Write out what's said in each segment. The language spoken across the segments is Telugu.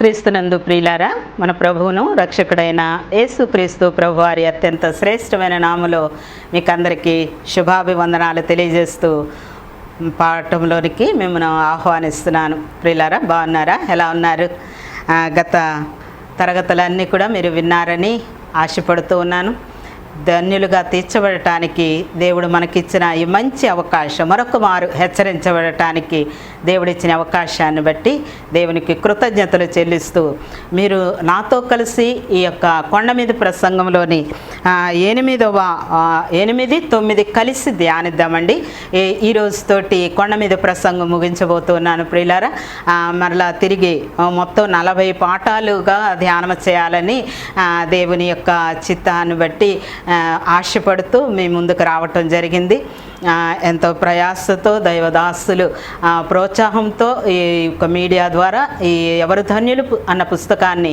క్రీస్తునందు ప్రియులారా, మన ప్రభువును రక్షకుడైన యేసుక్రీస్తు ప్రభువారి అత్యంత శ్రేష్టమైన నామములో మీకు అందరికీ శుభాభివందనాలు తెలియజేస్తూ పాఠంలోనికి మిమ్మల్ని ఆహ్వానిస్తున్నాను. ప్రియులారా, బాగున్నారా? ఎలా ఉన్నారు? గత తరగతులన్నీ కూడా మీరు విన్నారని ఆశపడుతూ ఉన్నాను. ధన్యులుగా తీర్చబడటానికి దేవుడు మనకిచ్చిన ఈ మంచి అవకాశం, మరొక మారు హెచ్చరించబడటానికి దేవుడిచ్చిన అవకాశాన్ని బట్టి దేవునికి కృతజ్ఞతలు చెల్లిస్తూ మీరు నాతో కలిసి ఈ యొక్క కొండ మీద ప్రసంగంలోని 8, 9 కలిసి ధ్యానిద్దామండి. ఈ రోజుతోటి కొండ మీద ప్రసంగం ముగించబోతున్నాను ప్రియులారా. మరలా తిరిగి మొత్తం 40 పాఠాలుగా ధ్యానం చేయాలని దేవుని యొక్క చిత్తాన్ని బట్టి ఆశపడుతూ మీ ముందుకు రావటం జరిగింది. ఎంతో ప్రయాసతో దైవదాసులు ప్రోత్సాహంతో ఈ యొక్క మీడియా ద్వారా ఈ ఎవరు ధన్యులు అన్న పుస్తకాన్ని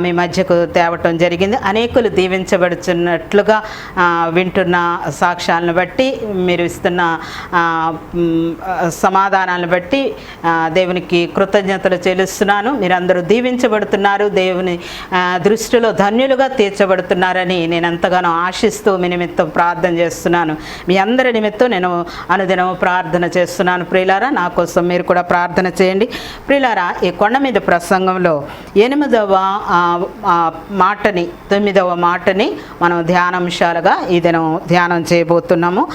మీ మధ్యకు తేవటం జరిగింది. అనేకులు దీవించబడుచున్నట్లుగా వింటున్న సాక్ష్యాలను బట్టి, మీరు ఇస్తున్న సమాధానాలను బట్టి దేవునికి కృతజ్ఞతలు చెల్లిస్తున్నాను. మీరందరూ దీవించబడుతున్నారు, దేవుని దృష్టిలో ధన్యులుగా తీర్చబడుతున్నారని నేను ఎంతగానో ఆశిస్తూ మీ నిమిత్తం ప్రార్థన చేస్తున్నాను. మీ అందరి నిమిత్తం నేను అనుదినము ప్రార్థన చేస్తున్నాను. ప్రియులారా, నా కోసం మీరు కూడా ప్రార్థన చేయండి. ప్రియులారా, ఈ కొండ మీద ప్రసంగంలో 8వ మాటని 9వ మాటని మనం ధ్యానాంశాలుగా ఈ దినం ధ్యానం చేయబోతున్నాము.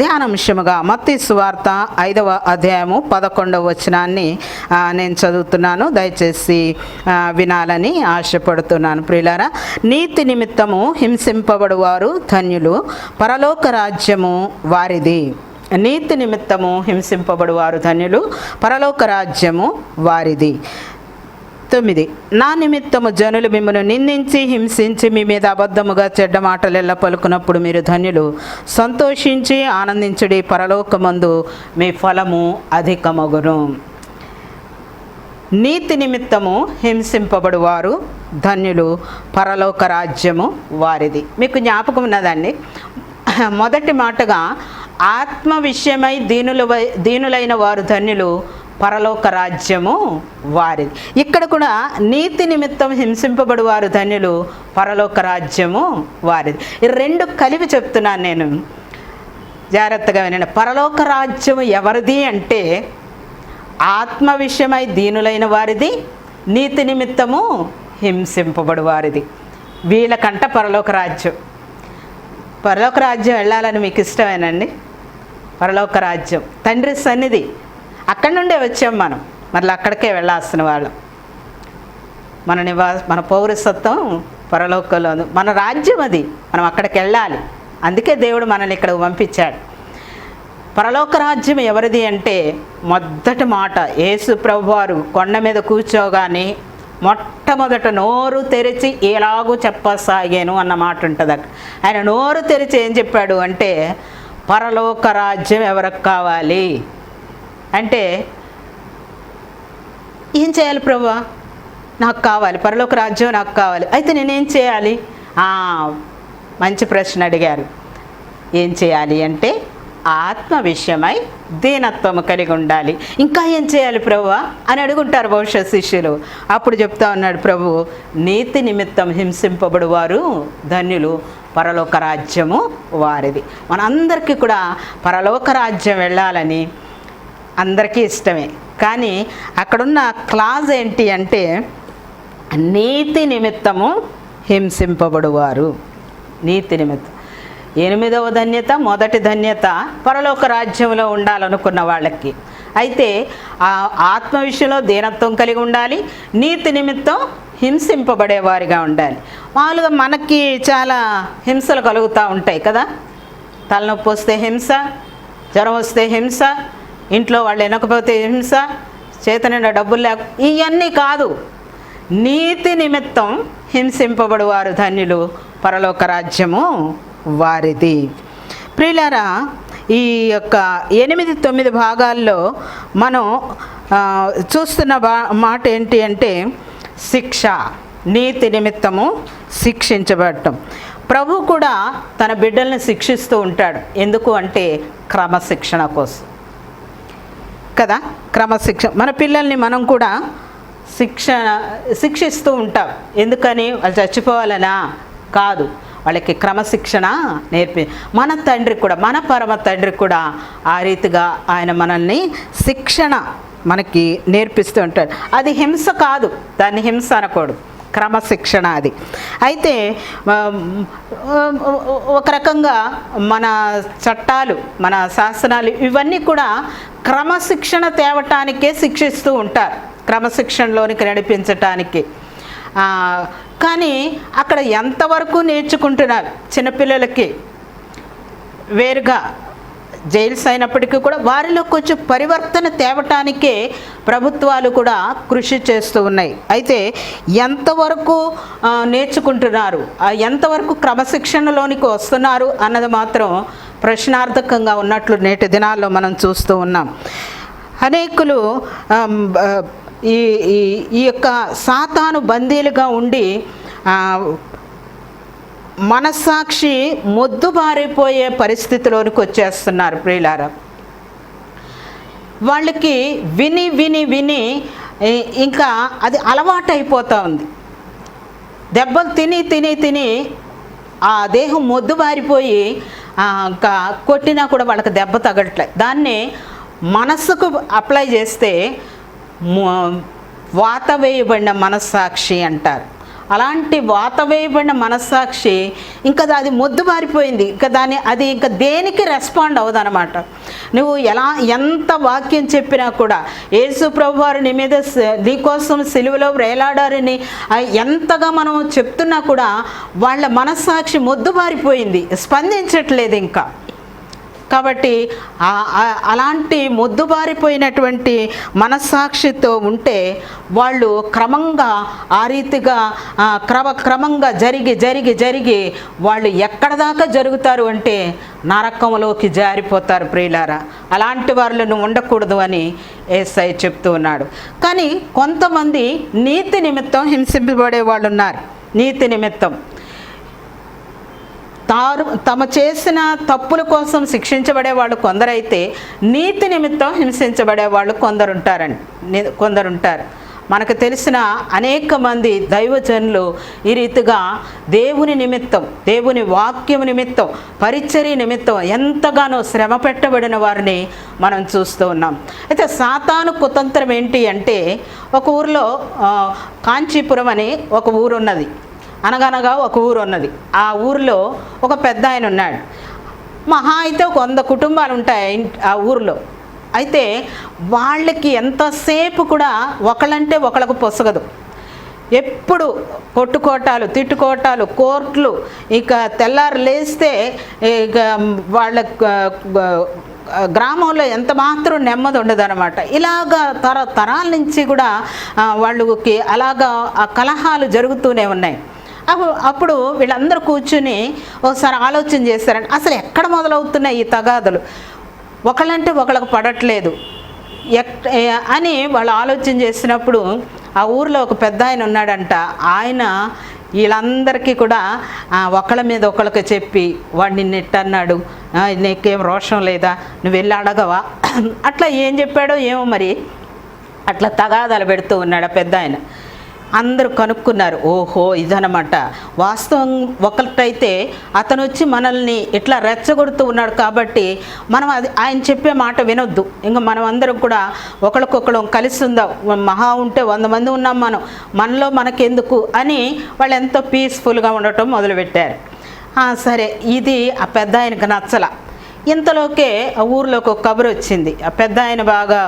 ధ్యానాంశముగా మత్తయి సువార్త 5వ అధ్యాయము 11వ వచనాన్ని నేను చదువుతున్నాను. దయచేసి వినాలని ఆశపడుతున్నాను. ప్రియులారా, నీతి నిమిత్తము హింసింపబడువారు ధన్యులు, పరలోక రాజ్యము వారిది. నీతి నిమిత్తము హింసింపబడువారు ధన్యులు, పరలోక రాజ్యము వారిది. 9, నా నిమిత్తము జనులు మిమ్మల్ని నిందించి హింసించి మీ మీద అబద్ధముగా చెడ్డ మాటలెల్ల పలుకున్నప్పుడు మీరు ధన్యులు, సంతోషించి ఆనందించుడి, పరలోకమందు మీ ఫలము అధికమగును. నీతి నిమిత్తము హింసింపబడువారు ధన్యులు, పరలోక రాజ్యము వారిది. మీకు జ్ఞాపకం ఉన్నదండి, మొదటి మాటగా ఆత్మ విషయమై దీనులైన వారు ధన్యులు, పరలోక రాజ్యము వారిది. ఇక్కడ కూడా నీతి నిమిత్తం హింసింపబడు వారు ధన్యులు, పరలోక రాజ్యము వారిది. ఈ రెండు కలిపి చెప్తున్నాను నేను, జాగ్రత్తగా వినండి. పరలోక రాజ్యము ఎవరిది అంటే ఆత్మ విషయమై దీనులైన వారిది, నీతి నిమిత్తము హింసింపబడు వారిది. వీళ్ళకంట పరలోక రాజ్యం. పరలోక రాజ్యం వెళ్ళాలని మీకు ఇష్టమేనండి? పరలోక రాజ్యం తండ్రి సన్నిధి, అక్కడి నుండే వచ్చాం మనం, మళ్ళీ అక్కడికే వెళ్ళాల్సిన వాళ్ళం. మన పౌరసత్వం పరలోకంలో, మన రాజ్యం అది, మనం అక్కడికి వెళ్ళాలి. అందుకే దేవుడు మనల్ని ఇక్కడ పంపించాడు. పరలోక రాజ్యం ఎవరిది అంటే మొదటి మాట, యేసు ప్రభువారు కొండ మీద కూర్చోగానే మొట్టమొదట నోరు తెరిచి ఎలాగూ చెప్పసాగాను అన్న మాట ఉంటుంది అక్కడ. ఆయన నోరు తెరిచి ఏం చెప్పాడు అంటే పరలోక రాజ్యం ఎవరికి కావాలి అంటే, ఏం చేయాలి ప్రభువా? నాకు కావాలి, పరలోక రాజ్యం నాకు కావాలి. అయితే నేనేం చేయాలి? మంచి ప్రశ్న అడిగారు. ఏం చేయాలి అంటే ఆత్మ విషయమై దీనత్వము కలిగి ఉండాలి. ఇంకా ఏం చేయాలి ప్రభువా అని అడుగుంటారు బహుశా శిష్యులు. అప్పుడు చెప్తా ఉన్నాడు ప్రభు, నీతి నిమిత్తం హింసింపబడు వారు ధన్యులు, పరలోక రాజ్యము వారిది. మనందరికీ కూడా పరలోక రాజ్యం వెళ్ళాలని అందరికీ ఇష్టమే. కానీ అక్కడున్న క్లాజ్ ఏంటి అంటే నీతి నిమిత్తము హింసింపబడువారు. నీతి నిమిత్తం 8వ ధన్యత, మొదటి ధన్యత పరలోక రాజ్యంలో ఉండాలనుకున్న వాళ్ళకి. అయితే ఆ ఆత్మ విషయంలో దీనత్వం కలిగి ఉండాలి, నీతి నిమిత్తం హింసింపబడేవారిగా ఉండాలి. మామూలుగా మనకి చాలా హింసలు కలుగుతూ ఉంటాయి కదా. తలనొప్పి వస్తే హింస, జ్వరం వస్తే హింస, ఇంట్లో వాళ్ళు వినకపోతే హింస, చేత నిండా డబ్బులు లేక, ఇవన్నీ కాదు. నీతి నిమిత్తం హింసింపబడువారు ధన్యులు, పరలోక రాజ్యము వారిది. ప్రియులారా, ఈ యొక్క 8, 9 భాగాల్లో మనం చూస్తున్న మాట ఏంటి అంటే శిక్ష, నీతి నిమిత్తము శిక్షించబడటం. ప్రభు కూడా తన బిడ్డల్ని శిక్షిస్తూ ఉంటాడు. ఎందుకు అంటే క్రమశిక్షణ కోసం కదా. క్రమశిక్షణ, మన పిల్లల్ని మనం కూడా శిక్షిస్తూ ఉంటాం. ఎందుకని? వాళ్ళు చచ్చిపోవాలనా? కాదు, వాళ్ళకి క్రమశిక్షణ మన తండ్రి కూడా, మన పరమ తండ్రి కూడా ఆ రీతిగా ఆయన మనల్ని శిక్షణ మనకి నేర్పిస్తూ ఉంటాడు. అది హింస కాదు, దాన్ని హింస అనకూడదు, క్రమశిక్షణ అది. అయితే ఒక రకంగా మన చట్టాలు, మన శాసనాలు ఇవన్నీ కూడా క్రమశిక్షణ తేవటానికే శిక్షిస్తూ ఉంటారు, క్రమశిక్షణలోనికి నడిపించటానికి. కానీ అక్కడ ఎంతవరకు నేర్చుకుంటున్నారు? చిన్నపిల్లలకి వేరుగా జైల్స్ అయినప్పటికీ కూడా వారిలో కొంచెం పరివర్తన తేవటానికే ప్రభుత్వాలు కూడా కృషి చేస్తూ ఉన్నాయి. అయితే ఎంతవరకు నేర్చుకుంటున్నారు, ఎంతవరకు క్రమశిక్షణలోనికి వస్తున్నారు అన్నది మాత్రం ప్రశ్నార్థకంగా ఉన్నట్లు నేటి దినాల్లో మనం చూస్తూ ఉన్నాం. అనేకులు ఈ యొక్క సాతాను బందీలుగా ఉండి మనస్సాక్షి మొద్దుబారిపోయే పరిస్థితిలోనికి వచ్చేస్తున్నారు ప్రియులారా. వాళ్ళకి విని విని విని ఇంకా అది అలవాటు అయిపోతూ ఉంది. దెబ్బలు తిని తిని తిని ఆ దేహం మొద్దుబారిపోయి ఇంకా కొట్టినా కూడా వాళ్ళకి దెబ్బ తగట్లేదు. దాన్ని మనస్సుకు అప్లై చేస్తే వాత వేయబడిన మనస్సాక్షి అంటారు. అలాంటి వాత వేయబడిన మనస్సాక్షి ఇంకా అది మొద్దుబారిపోయింది. ఇంకా అది ఇంకా దేనికి రెస్పాండ్ అవ్వదన్నమాట. నువ్వు ఎంత వాక్యం చెప్పినా కూడా, యేసు ప్రభువారు నీ మీద నీకోసం సిలువలో వేలాడారని ఎంతగా మనం చెప్తున్నా కూడా వాళ్ళ మనస్సాక్షి మొద్దుబారిపోయింది, స్పందించట్లేదు ఇంకా. కాబట్టి అలాంటి మొద్దుబారిపోయినటువంటి మనస్సాక్షితో ఉంటే వాళ్ళు క్రమంగా ఆ రీతిగా క్రమంగా జరిగి జరిగి జరిగి వాళ్ళు ఎక్కడ దాకా జరుగుతారు అంటే నరకంలోకి జారిపోతారు ప్రియులారా. అలాంటి వాళ్ళను ఉండకూడదు అని యేసయ్య చెప్తూ ఉన్నాడు. కానీ కొంతమంది నీతి నిమిత్తం హింసింపబడే వాళ్ళు ఉన్నారు. నీతి నిమిత్తం తమ చేసిన తప్పుల కోసం శిక్షించబడే వాళ్ళు కొందరైతే, నీతి నిమిత్తం హింసించబడే వాళ్ళు కొందరుంటారు. మనకు తెలిసిన అనేక మంది దైవజనులు ఈ రీతిగా దేవుని నిమిత్తం, దేవుని వాక్యం నిమిత్తం, పరిచర్య నిమిత్తం ఎంతగానో శ్రమ పెట్టబడిన వారిని మనం చూస్తూ ఉన్నాం. అయితే సాతాను కుతంత్రం ఏంటి అంటే, ఒక ఊరిలో కాంచీపురం అని ఒక ఊరు ఉన్నది. అనగనగా ఒక ఊరు ఉన్నది. ఆ ఊరిలో ఒక పెద్ద ఆయన ఉన్నాడు. మహా అయితే 100 కుటుంబాలు ఉంటాయి ఆ ఊరిలో. అయితే వాళ్ళకి ఎంతసేపు కూడా ఒకళ్ళంటే ఒకళ్ళకు పొసగదు. ఎప్పుడు కొట్టుకోటాలు, తిట్టుకోటాలు, కోర్టులు. ఇక తెల్లారు లేస్తే ఇక వాళ్ళ గ్రామంలో ఎంత మాత్రం నెమ్మది ఉండదన్నమాట. ఇలాగా తరాల నుంచి కూడా వాళ్ళకి అలాగా ఆ కలహాలు జరుగుతూనే ఉన్నాయి. అప్పుడు వీళ్ళందరూ కూర్చుని ఒకసారి ఆలోచన చేస్తారండి, అసలు ఎక్కడ మొదలవుతున్నాయి ఈ తగాదులు, ఒకళ్ళంటే ఒకళ్ళకు పడట్లేదు అని వాళ్ళు ఆలోచన చేసినప్పుడు ఆ ఊరిలో ఒక పెద్ద ఆయన ఉన్నాడంట. ఆయన వీళ్ళందరికీ కూడా ఒకళ్ళ మీద ఒకళ్ళకి చెప్పి, వాడు నిన్ను ఎట్టన్నాడు, నీకేం రోషం లేదా, నువ్వు వెళ్ళి అడగవా, అట్లా ఏం చెప్పాడో ఏమో మరి, అట్లా తగాదాలు పెడుతూ ఉన్నాడు ఆ పెద్ద ఆయన. అందరూ కనుక్కున్నారు, ఓహో ఇదనమాట. వాస్తవం ఒకటైతే అతను వచ్చి మనల్ని ఇట్లా రెచ్చగొడుతూ ఉన్నాడు కాబట్టి మనం ఆయన చెప్పే మాట వినొద్దు, ఇంకా మనం అందరం కూడా ఒకరికొకరు కలిసి ఉందాం, మహా ఉంటే 100 మంది ఉన్నాం మనలో మనకెందుకు అని వాళ్ళు ఎంతో పీస్ఫుల్గా ఉండటం మొదలుపెట్టారు. సరే, ఇది ఆ పెద్ద ఆయనకు నచ్చల. ఇంతలోకే ఆ ఊర్లోకి ఒక కబురు వచ్చింది, ఆ పెద్ద ఆయన బాగా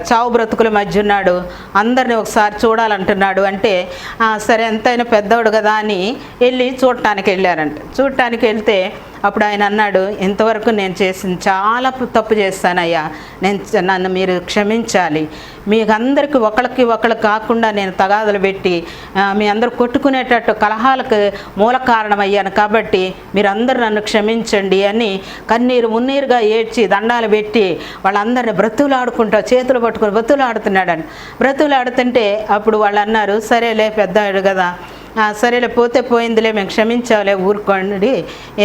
చావు బ్రతుకుల మధ్య ఉన్నాడు, అందరిని ఒకసారి చూడాలంటున్నాడు. అంటే సరే ఎంతైనా పెద్దవాడు కదా అని వెళ్ళి చూడటానికి వెళ్ళారంట. చూడటానికి వెళ్తే అప్పుడు ఆయన అన్నాడు, ఇంతవరకు నేను చాలా తప్పు చేస్తానయ్యా, నన్ను మీరు క్షమించాలి. మీకు అందరికీ ఒకళ్ళకి కాకుండా నేను తగాదులు పెట్టి మీ అందరూ కొట్టుకునేటట్టు కలహాలకు మూల కారణమయ్యాను కాబట్టి మీరందరూ నన్ను క్షమించండి అని మున్నీరుగా ఏడ్చి దండాలు పెట్టి వాళ్ళందరినీ బ్రతులాడుకుంటా చేతులు పట్టుకుని బ్రతులాడుతున్నాడని. బ్రతులాడుతుంటే అప్పుడు వాళ్ళు అన్నారు, సరేలే పెద్దవాడు కదా, సరేలే పోతే పోయిందిలే, మేము క్షమించాలే, ఊరుకోండి,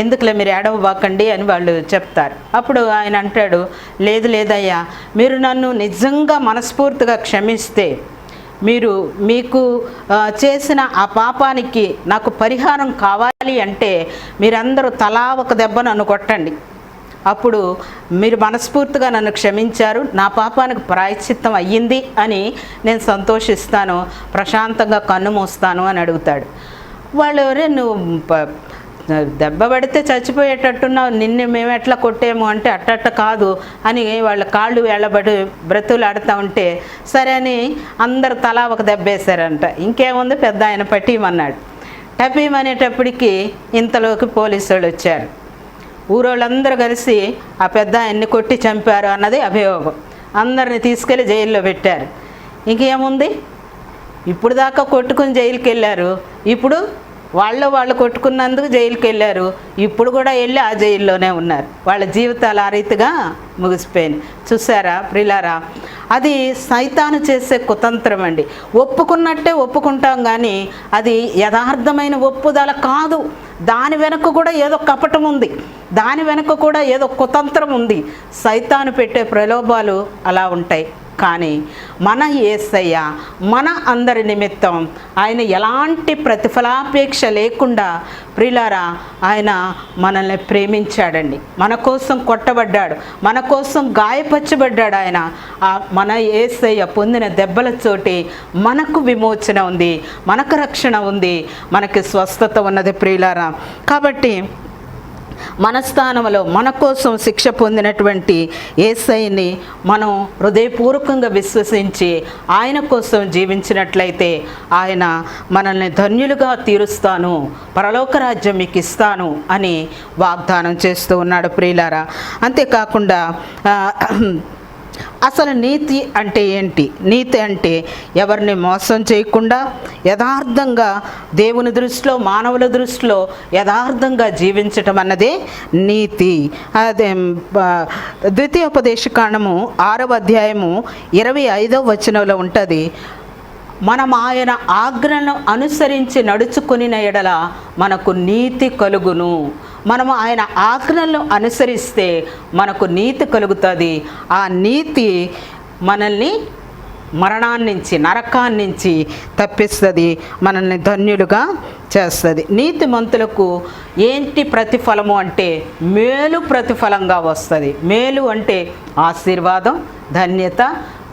ఎందుకులే మీరు ఏడవబాకండి అని వాళ్ళు చెప్తారు. అప్పుడు ఆయన అంటాడు, లేదయ్యా, మీరు నన్ను నిజంగా మనస్ఫూర్తిగా క్షమిస్తే మీకు చేసిన ఆ పాపానికి నాకు పరిహారం కావాలి అంటే మీరందరూ తలా ఒక దెబ్బ నన్ను కొట్టండి. అప్పుడు మీరు మనస్ఫూర్తిగా నన్ను క్షమించారు, నా పాపానికి ప్రాయశ్చిత్తం అయ్యింది అని నేను సంతోషిస్తాను, ప్రశాంతంగా కన్ను మూస్తాను అని అడుగుతాడు. వాళ్ళు ఎవరే నువ్వు దెబ్బ పడితే చచ్చిపోయేటట్టున్నావు, నిన్ను మేము ఎట్లా కొట్టేము అంటే అట్టట్ట కాదు అని వాళ్ళ కాళ్ళు వేళ్ళబడి బ్రతులు ఆడుతూ ఉంటే సరే అని అందరు తలా ఒక దెబ్బ వేశారంట. ఇంకేముంది పెద్ద ఆయన పట్టిమన్నాడు. టపీమనేటప్పటికి ఇంతలోకి పోలీసు వాళ్ళు వచ్చారు. ఊరోళ్ళందరూ కలిసి ఆ పెద్ద ఆయన్ని కొట్టి చంపారు అన్నది అభియోగం. అందరిని తీసుకెళ్ళి జైల్లో పెట్టారు. ఇంకేముంది, ఇప్పుడు దాకా కొట్టుకుని జైలుకి వెళ్ళారు, ఇప్పుడు వాళ్ళు కొట్టుకున్నందుకు జైలుకి వెళ్ళారు, ఇప్పుడు కూడా వెళ్ళి ఆ జైల్లోనే ఉన్నారు. వాళ్ళ జీవితాలు ఆ రీతిగా ముగిసిపోయినాయి. చూసారా ప్రియులారా, అది సైతాను చేసే కుతంత్రం అండి. ఒప్పుకున్నట్టే ఒప్పుకుంటాం కానీ అది యథార్థమైన ఒప్పుదల కాదు. దాని వెనక కూడా ఏదో కపటం ఉంది, దాని వెనక కూడా ఏదో కుతంత్రం ఉంది. సైతాను పెట్టే ప్రలోభాలు అలా ఉంటాయి. కానీ మన యేసయ్య మన అందరి నిమిత్తం ఆయన ఎలాంటి ప్రతిఫలాపేక్ష లేకుండా ప్రియులారా ఆయన మనల్ని ప్రేమించాడండి. మన కోసం కొట్టబడ్డాడు, మన కోసం గాయపరచబడ్డాడు. ఆయన మన యేసయ్య పొందిన దెబ్బల చోటి మనకు విమోచన ఉంది, మనకు రక్షణ ఉంది, మనకి స్వస్థత ఉన్నది ప్రియులారా. కాబట్టి మన స్థానంలో మన కోసం శిక్ష పొందినటువంటి యేసయ్యని మనం హృదయపూర్వకంగా విశ్వసించి ఆయన కోసం జీవించినట్లయితే ఆయన మనల్ని ధన్యులుగా తీరుస్తాను, పరలోక రాజ్యం మీకు ఇస్తాను అని వాగ్దానం చేస్తూ ఉన్నాడు ప్రియులారా. అంతేకాకుండా అసలు నీతి అంటే ఏంటి? నీతి అంటే ఎవరిని మోసం చేయకుండా యథార్థంగా దేవుని దృష్టిలో మానవుల దృష్టిలో యథార్థంగా జీవించటం అన్నదే నీతి. అదే ద్వితీయోపదేశకాండము 6వ అధ్యాయము 25వ వచనంలో ఉంటుంది. మనం ఆయన ఆజ్ఞలను అనుసరించి నడుచుకుని ఎడల మనకు నీతి కలుగును. మనము ఆయన ఆజ్ఞలను అనుసరిస్తే మనకు నీతి కలుగుతుంది. ఆ నీతి మనల్ని మరణాన్నించి నరకాన్నించి తప్పిస్తుంది, మనల్ని ధన్యులుగా చేస్తుంది. నీతిమంతులకు ఏంటి ప్రతిఫలము అంటే మేలు ప్రతిఫలంగా వస్తుంది. మేలు అంటే ఆశీర్వాదం, ధన్యత,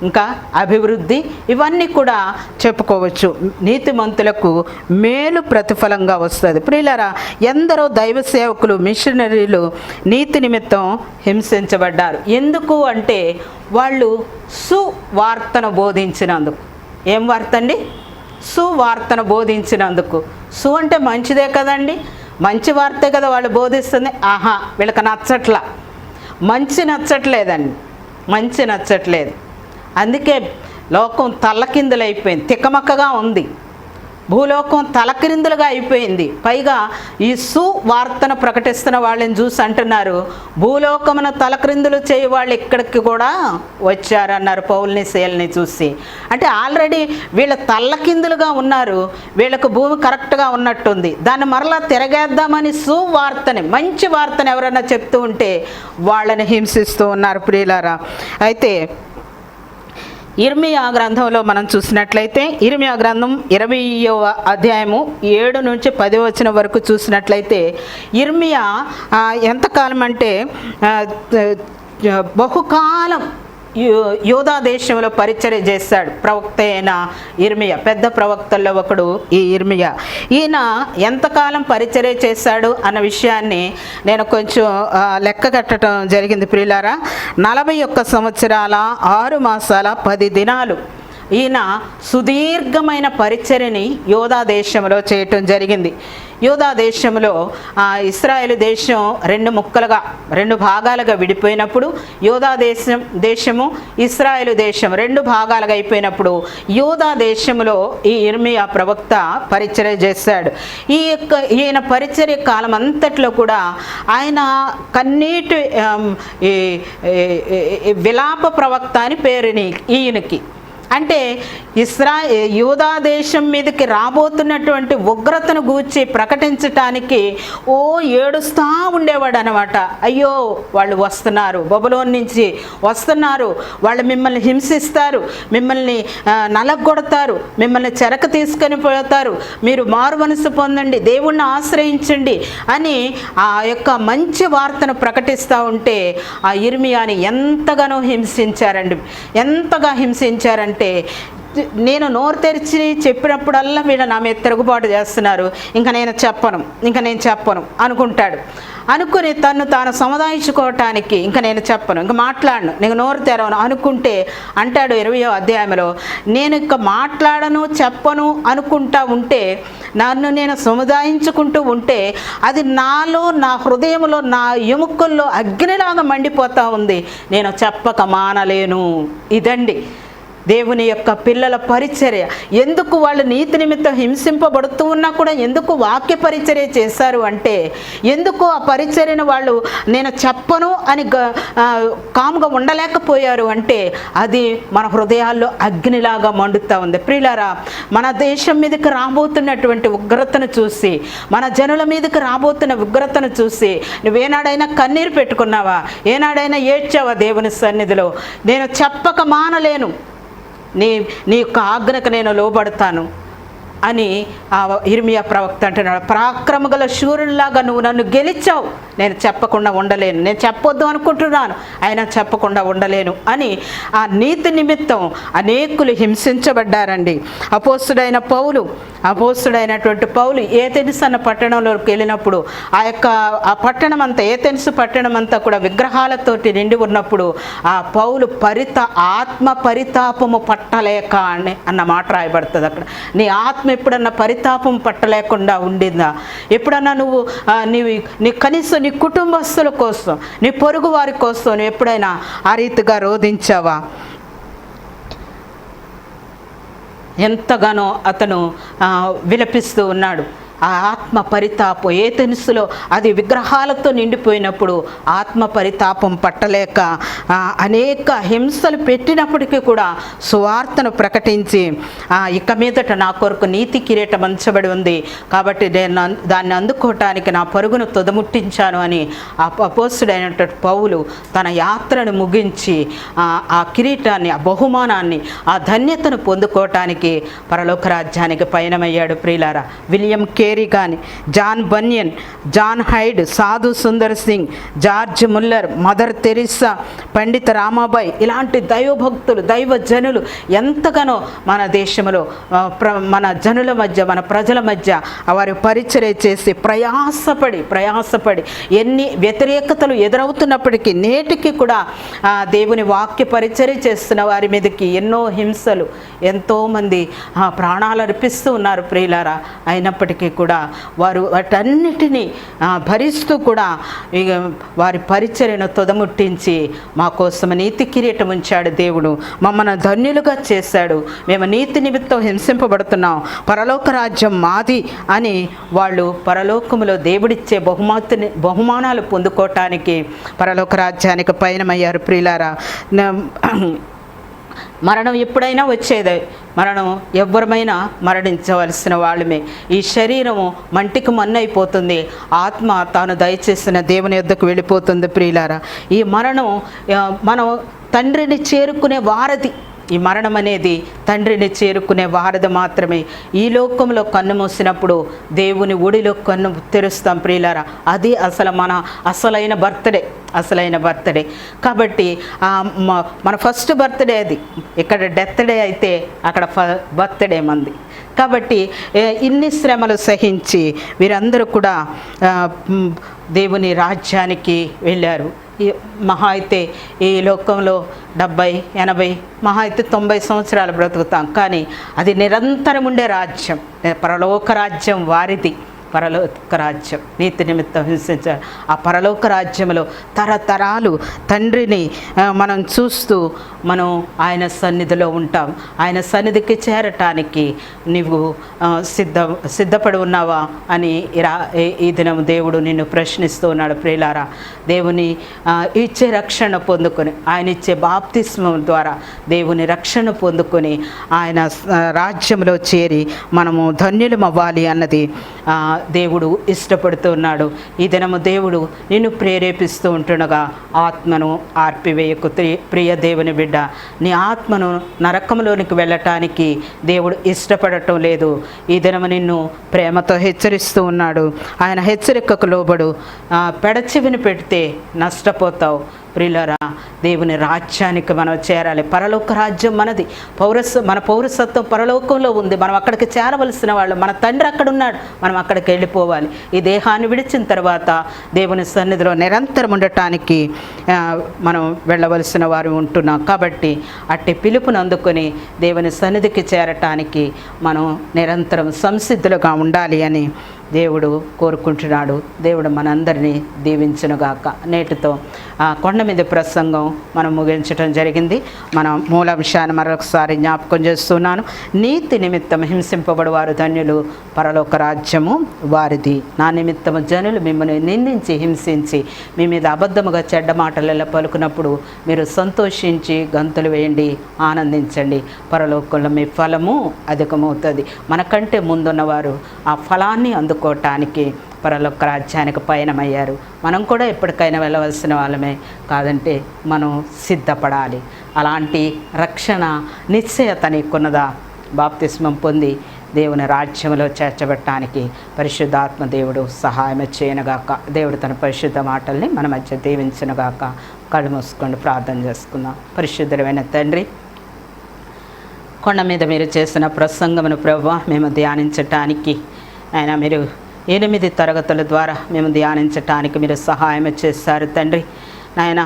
ఇంకా అభివృద్ధి, ఇవన్నీ కూడా చెప్పుకోవచ్చు. నీతిమంతులకు మేలు ప్రతిఫలంగా వస్తుంది. ప్రియులారా, ఎందరో దైవ సేవకులు మిషనరీలు నీతి నిమిత్తం హింసించబడ్డారు. ఎందుకు అంటే వాళ్ళు సువార్తను బోధించినందుకు. ఏం వార్త అండి? సువార్తను బోధించినందుకు. అంటే మంచిదే కదండి, మంచి వార్తే కదా వాళ్ళు బోధిస్తుంది. వీళ్ళకి నచ్చట్లా, మంచి నచ్చట్లేదండి, మంచి నచ్చట్లేదు. అందుకే లోకం తల్లకిందులైపోయింది, తిక్కమక్కగా ఉంది, భూలోకం తలకిందులుగా అయిపోయింది. పైగా ఈ సువార్తను ప్రకటిస్తున్న వాళ్ళని చూసి అంటున్నారు, భూలోకమున తలక్రిందులు చేయ వాళ్ళు ఇక్కడికి కూడా వచ్చారన్నారు పౌల్ని శీలని చూసి. అంటే ఆల్రెడీ వీళ్ళ తల్లకిందులుగా ఉన్నారు, వీళ్ళకు భూమి కరెక్ట్గా ఉన్నట్టుంది. దాన్ని మరలా తిరగేద్దామని సువార్తని, మంచి వార్తని ఎవరైనా చెప్తూ ఉంటే వాళ్ళని హింసిస్తూ ఉన్నారు ప్రియులారా. అయితే ఇర్మియా గ్రంథంలో మనం చూసినట్లయితే ఇర్మియా గ్రంథం 20వ అధ్యాయము 7 నుంచి 10 వచనం వరకు చూసినట్లయితే ఇర్మియా ఎంతకాలం అంటే బహుకాలం యూదా దేశంలో పరిచర్య చేశాడు. ప్రవక్త అయిన ఇర్మియా, పెద్ద ప్రవక్తల్లో ఒకడు ఈ ఇర్మియా. ఈయన ఎంతకాలం పరిచర్య చేశాడు అన్న విషయాన్ని నేను కొంచెం లెక్క కట్టడం జరిగింది ప్రియులారా. 41 సంవత్సరాల 6 మాసాల 10 దినాలు ఈయన సుదీర్ఘమైన పరిచర్యని యోధా దేశంలో చేయటం జరిగింది. యోధా దేశంలో ఇశ్రాయేలు దేశం రెండు భాగాలుగా విడిపోయినప్పుడు యోధా దేశము ఇశ్రాయేలు దేశం 2 భాగాలుగా అయిపోయినప్పుడు యోధా దేశంలో ఈ ఇర్మియా ప్రవక్త పరిచర్య చేశాడు. ఈయన పరిచర్య కాలం అంతట్లో కూడా ఆయన కన్నీటి విలాప ప్రవక్త అని పేరుని ఈయనకి. అంటే యూదా దేశం మీదకి రాబోతున్నటువంటి ఉగ్రతను గూర్చి ప్రకటించటానికి ఏడుస్తూ ఉండేవాడు అనమాట. అయ్యో వాళ్ళు వస్తున్నారు, బబులోన్ నుంచి వస్తున్నారు, వాళ్ళు మిమ్మల్ని హింసిస్తారు, మిమ్మల్ని నలగొడతారు, మిమ్మల్ని చెరక తీసుకొని పోతారు, మీరు మారు మనసు పొందండి, దేవుణ్ణి ఆశ్రయించండి అని ఆ యొక్క మంచి వార్తను ప్రకటిస్తూ ఉంటే ఆ ఇర్మియాని ఎంతగానో హింసించారండి. ఎంతగా హింసించారంటే నేను నోరు తెరిచి చెప్పినప్పుడల్లా వీళ్ళు నా మీద తిరుగుబాటు చేస్తున్నారు, ఇంకా నేను చెప్పను అనుకుంటాడు. అనుకుని తాను సముదాయించుకోవటానికి ఇంకా నేను చెప్పను, ఇంకా మాట్లాడను, నేను నోరు తెరవను అనుకుంటే అంటాడు 20వ అధ్యాయంలో, నేను ఇంకా మాట్లాడను చెప్పను అనుకుంటా ఉంటే, నన్ను నేను సముదాయించుకుంటూ ఉంటే అది నాలో, నా హృదయంలో, నా ఎముకల్లో అగ్నిలాగా మండిపోతూ ఉంది, నేను చెప్పక మానలేను. ఇదండి దేవుని యొక్క పిల్లల పరిచర్య. ఎందుకు వాళ్ళు నీతి నిమిత్తం హింసింపబడుతూ ఉన్నా కూడా ఎందుకు వాక్య పరిచర్య చేశారు అంటే, ఎందుకు ఆ పరిచర్యను వాళ్ళు నేను చెప్పను అని కాముగా ఉండలేకపోయారు అంటే, అది మన హృదయాల్లో అగ్నిలాగా మండుతూ ఉంది. ప్రియులారా, మన దేశం మీదకి రాబోతున్నటువంటి ఉగ్రతను చూసి, మన జనుల మీదకి రాబోతున్న ఉగ్రతను చూసి నువ్వేనాడైనా కన్నీరు పెట్టుకున్నావా? ఏనాడైనా ఏడ్చావా దేవుని సన్నిధిలో? నేను చెప్పక మానలేను, నీ యొక్క ఆజ్ఞకు నేను లోబడతాను అని ఆ ఇర్మియా ప్రవక్త అంటున్నాడు. పరాక్రమగల శూరుల్లాగా నువ్వు నన్ను గెలిచావు, నేను చెప్పకుండా ఉండలేను, నేను చెప్పొద్దు అనుకుంటున్నాను అయినా చెప్పకుండా ఉండలేను అని ఆ నీతి నిమిత్తం అనేకులు హింసించబడ్డారండి. అపోస్తుడైనటువంటి పౌలు ఏథెన్స్ అన్న పట్టణంలోకి వెళ్ళినప్పుడు ఆ పట్టణం అంతా, ఏథెన్స్ పట్టణం అంతా కూడా విగ్రహాలతోటి నిండి ఉన్నప్పుడు ఆ పౌలు ఆత్మ పరితాపము పట్టలేక అన్న మాట రాయబడుతుంది అక్కడ. నీ ఆత్మ ఎప్పుడన్నా పరితాపం పట్టలేకుండా ఉండిందా? ఎప్పుడన్నా నువ్వు నీ కనీసం నీ కుటుంబస్తుల కోసం, నీ పొరుగు వారి కోసం నువ్వు ఎప్పుడైనా ఆ రీతిగా రోధించావా? ఎంతగానో అతను విలపిస్తూ ఉన్నాడు. ఆ ఆత్మ పరితాపం ఏథెన్సులో అది విగ్రహాలతో నిండిపోయినప్పుడు ఆత్మ పరితాపం పట్టలేక అనేక హింసలు పెట్టినప్పటికీ కూడా సువార్తను ప్రకటించి ఇక మీదట నా కొరకు నీతి కిరీటం ఉంచబడి ఉంది కాబట్టి నేను దాన్ని అందుకోవటానికి నా పరుగును తుదముట్టించాను అని ఆ అపోస్తుడైనటువంటి పౌలు తన యాత్రను ముగించి ఆ కిరీటాన్ని, ఆ బహుమానాన్ని, ఆ ధన్యతను పొందుకోవటానికి పరలోక రాజ్యానికి పయనమయ్యాడు. ప్రియులారా, విలియం కేరీ కానీ, జాన్ బన్యన్, జాన్ హైడ్, సాధు Sundar Singh, George Muller, mother Teresa, పండిత రామాబాయ్ ఇలాంటి దైవభక్తులు, దైవజనులు ఎంతగానో మన దేశంలో మన జనుల మధ్య, మన ప్రజల మధ్య వారి పరిచర్య చేసి ప్రయాసపడి ఎన్ని వ్యతిరేకతలు ఎదురవుతున్నప్పటికీ నేటికి కూడా దేవుని వాక్య పరిచర్య చేస్తున్న వారి మీదకి ఎన్నో హింసలు, ఎంతోమంది ప్రాణాలు అర్పిస్తూ ఉన్నారు ప్రియులారా. అయినప్పటికీ కూడా వారు వాటన్నిటినీ భరిస్తూ కూడా వారి పరిచర్యను తుదముట్టించి మా కోసం నీతి కిరీటం ఉంచాడు దేవుడు, మమ్మల్ని ధన్యులుగా చేశాడు, మేము నీతి నిమిత్తం హింసింపబడుతున్నాం, పరలోక రాజ్యం మాది అని వాళ్ళు పరలోకములో దేవుడిచ్చే బహుమానాలు పొందుకోవటానికి పరలోక రాజ్యానికి పయనమయ్యారు. ప్రియులారా, మరణం ఎప్పుడైనా వచ్చేదే, మరణం ఎవరమైనా మరణించవలసిన వాళ్ళమే. ఈ శరీరము మంటికి మన్నైపోతుంది, ఆత్మ తాను దయచేసిన దేవుని యొద్దకు వెళ్ళిపోతుంది. ప్రియులారా, ఈ మరణం మనం తండ్రిని చేరుకునే వారధి. ఈ మరణం అనేది తండ్రిని చేరుకునే వారధి మాత్రమే. ఈ లోకంలో కన్ను మూసినప్పుడు దేవుని ఒడిలో కన్ను తెరుస్తాం ప్రియులారా. అది మన అసలైన బర్త్డే. కాబట్టి మన ఫస్ట్ బర్త్డే అది. ఇక్కడ డెత్ డే అయితే అక్కడ బర్త్డే మంది. కాబట్టి ఇన్ని శ్రమలు సహించి వీరందరూ కూడా దేవుని రాజ్యానికి వెళ్ళారు. మహా అయితే ఈ లోకంలో 70, 80, మహా అయితే 90 సంవత్సరాలు బ్రతుకుతాం, కానీ అది నిరంతరం ఉండే రాజ్యం, పరలోక రాజ్యం వారిది. పరలోక రాజ్యం, నీతి నిమిత్తం హింసించాలి. ఆ పరలోక రాజ్యంలో తరతరాలు తండ్రిని మనం చూస్తూ మనం ఆయన సన్నిధిలో ఉంటాం. ఆయన సన్నిధికి చేరటానికి నీవు సిద్ధపడి ఉన్నావా అని ఈ దినం దేవుడు నిన్ను ప్రశ్నిస్తూ ఉన్నాడు. ప్రియులారా, దేవుని ఇచ్చే రక్షణ పొందుకొని, ఆయన ఇచ్చే బాప్తిస్మం ద్వారా దేవుని రక్షణ పొందుకొని ఆయన రాజ్యంలో చేరి మనము ధన్యులం అవ్వాలి అన్నది దేవుడు ఇష్టపడుతున్నాడు. ఈ దినము దేవుడు నిన్ను ప్రేరేపిస్తూ ఉంటుండగా ఆత్మను ఆర్పివేయకు ప్రియ దేవుని బిడ్డ. నీ ఆత్మను నరకంలోనికి వెళ్ళటానికి దేవుడు ఇష్టపడటం లేదు. ఈ దినము నిన్ను ప్రేమతో హెచ్చరిస్తూ ఉన్నాడు. ఆయన హెచ్చరికకు లోబడు. పెడచెవిని పెడితే నష్టపోతావు. ప్రియులారా, దేవుని రాజ్యానికి మనం చేరాలి. పరలోక రాజ్యం మనది. మన పౌరసత్వం పరలోకంలో ఉంది. మనం అక్కడికి చేరవలసిన వాళ్ళు. మన తండ్రి అక్కడ ఉన్నాడు, మనం అక్కడికి వెళ్ళిపోవాలి. ఈ దేహాన్ని విడిచిన తర్వాత దేవుని సన్నిధిలో నిరంతరం ఉండటానికి మనం వెళ్ళవలసిన వారు ఉంటున్నాం. కాబట్టి అట్టి పిలుపును అందుకొని దేవుని సన్నిధికి చేరటానికి మనం నిరంతరం సంసిద్ధులుగా ఉండాలి అని దేవుడు కోరుకుంటున్నాడు. దేవుడు మనందరినీ దీవించునుగాక. నేటితో కొండ మీద ప్రసంగం మనం ముగించడం జరిగింది. మనం మూలాంశాన్ని మరొకసారి జ్ఞాపకం చేస్తున్నాను. నీతి నిమిత్తం హింసింపబడు వారు ధన్యులు, పరలోక రాజ్యము వారిది. నా నిమిత్తము జనులు మిమ్మల్ని నిందించి హింసించి మీ మీద అబద్ధముగా చెడ్డ మాటలలో పలుకున్నప్పుడు మీరు సంతోషించి గంతులు వేయండి, ఆనందించండి. పరలోకంలో మీ ఫలము అధికమవుతుంది. మనకంటే ముందున్నవారు ఆ ఫలాన్ని అందుకోవటానికి పరలోక రాజ్యానికి పయనమయ్యారు. మనం కూడా ఎప్పటికైనా వెళ్ళవలసిన వాళ్ళమే. కాదంటే మనం సిద్ధపడాలి. అలాంటి రక్షణ నిశ్చయత నీకున్నదా? బాప్తిస్మం పొంది దేవుని రాజ్యంలో చేర్చబెట్టడానికి పరిశుద్ధాత్మ దేవుడు సహాయం చేయనుగాక. దేవుడు తన పరిశుద్ధ మాటల్ని మన మధ్య దీవించునుగాక. కళ్ళు మూసుకొని ప్రార్థన చేసుకుందాం. పరిశుద్ధుడైన తండ్రి, కొండ మీద మీరు చేసిన ప్రసంగమును ప్రభువా మేము ధ్యానించటానికి ఆయన మీరు 8 తరగతుల ద్వారా మేము ధ్యానించటానికి మీరు సహాయం చేశారు తండ్రి. నాయన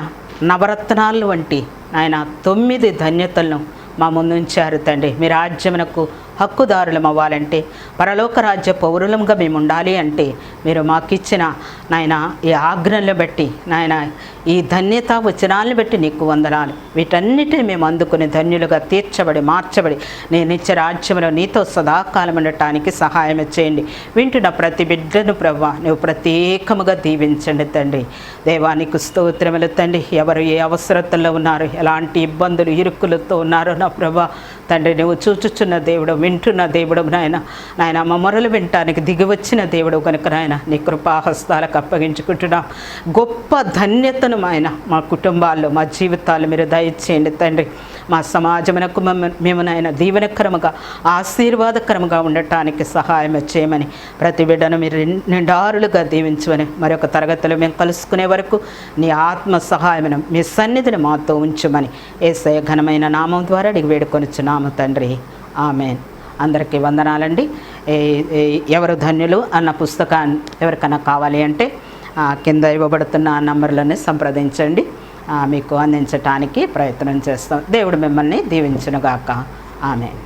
నవరత్నాలు వంటి ఆయన 9 ధన్యతలను మా ముందుంచారు తండ్రి. మీ రాజ్యమునకు హక్కుదారులం అవ్వాలంటే, పరలోక రాజ్య పౌరులంగా మేము ఉండాలి అంటే మీరు మాకిచ్చిన నాయన ఈ ఆజ్ఞలను బట్టి, నాయన ఈ ధన్యత వచనాలను బట్టి నీకు వందనాలు. వీటన్నిటిని మేము అందుకుని ధన్యులుగా తీర్చబడి మార్చబడి నేను ఇచ్చే రాజ్యంలో నీతో సదాకాలం ఉండటానికి సహాయం చేయండి. వింటున్న ప్రతి బిడ్డను ప్రభువా నువ్వు ప్రత్యేకముగా దీవించండి తండ్రి. దేవానికి స్తోత్రములు తండ్రి. ఎవరు ఏ అవసరతల్లో ఉన్నారు, ఎలాంటి ఇబ్బందులు ఇరుకులతో ఉన్నారో నా ప్రభువా తండ్రి, నువ్వు చూచుచున్న దేవుడు, వింటున్న దేవుడు నాయన. మా మొరలు వినటానికి దిగి వచ్చిన దేవుడు కనుక నాయన నీ కృపాహస్తాలకు అప్పగించుకుంటున్నా. గొప్ప ధన్యతను ఆయన మా కుటుంబాల్లో, మా జీవితాలు మీరు దయచేయండి తండ్రి. మా సమాజమునకు మేము నాయన దీవెనకరముగా ఆశీర్వాదకరముగా ఉండటానికి సహాయం చేయమని, ప్రతి బిడ్డను మీరు నిండారులుగా దీవించమని, మరొక తరగతిలో మేము కలుసుకునే వరకు నీ ఆత్మ సహాయమును మీ సన్నిధిని మాతో ఉంచమని యేసయ్య ఘనమైన నామం ద్వారా అడిగి వేడుకొనిచున్నాము తండ్రి. ఆమెన్. అందరికీ వందనాలండి. ఎవరు ధన్యులు అన్న పుస్తకాన్ని ఎవరికైనా కావాలి అంటే కింద ఇవ్వబడుతున్న నంబర్లని సంప్రదించండి. మీకు అందించటానికి ప్రయత్నం చేస్తాం. దేవుడు మిమ్మల్ని దీవించునుగాక. ఆమెన్.